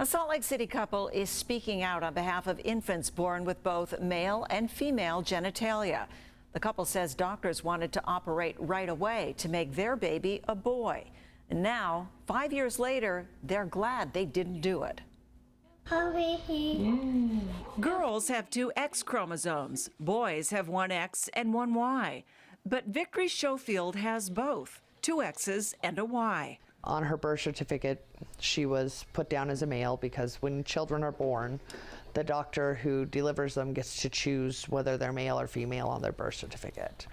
A Salt Lake City couple is speaking out on behalf of infants born with both male and female genitalia. The couple says doctors wanted to operate right away to make their baby a boy. And now, 5 years later, they're glad they didn't do it. Girls have two X chromosomes. Boys have one X and one Y. But Amie Schofield has both, two X's and a Y. On her birth certificate, she was put down as a male because when children are born, the doctor who delivers them gets to choose whether they're male or female on their birth certificate.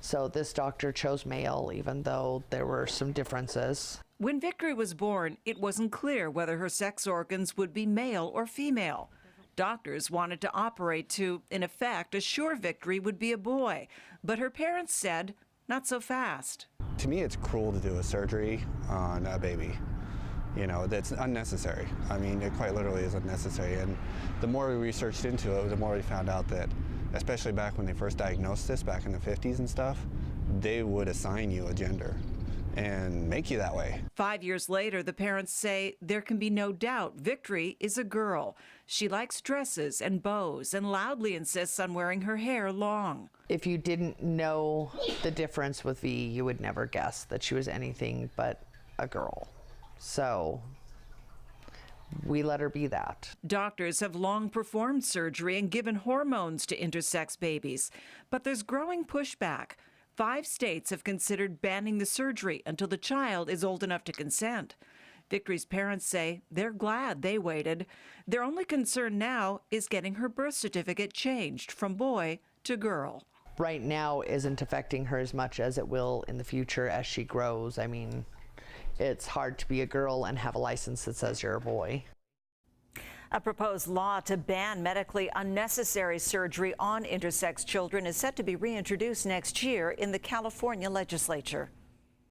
So this doctor chose male, even though there were some differences. When Amie was born, it wasn't clear whether her sex organs would be male or female. Doctors wanted to operate to, in effect, assure Amie would be a boy. But her parents said, not so fast. To me, it's cruel to do a surgery on a baby. You know, that's unnecessary. I mean, it quite literally is unnecessary. And the more we researched into it, the more we found out that, especially back when they first diagnosed this, back in the 50s and stuff, they would assign you a gender and make you that way. 5 years later, the parents say there can be no doubt Amie is a girl. She likes dresses and bows and loudly insists on wearing her hair long. If you didn't know the difference with V, you would never guess that she was anything but a girl. So we let her be that. Doctors have long performed surgery and given hormones to intersex babies, but there's growing pushback. 5 states have considered banning the surgery until the child is old enough to consent. Amie's parents say they're glad they waited. Their only concern now is getting her birth certificate changed from boy to girl. Right now isn't affecting her as much as it will in the future as she grows. I mean, it's hard to be a girl and have a license that says you're a boy. A proposed law to ban medically unnecessary surgery on intersex children is set to be reintroduced next year in the California legislature.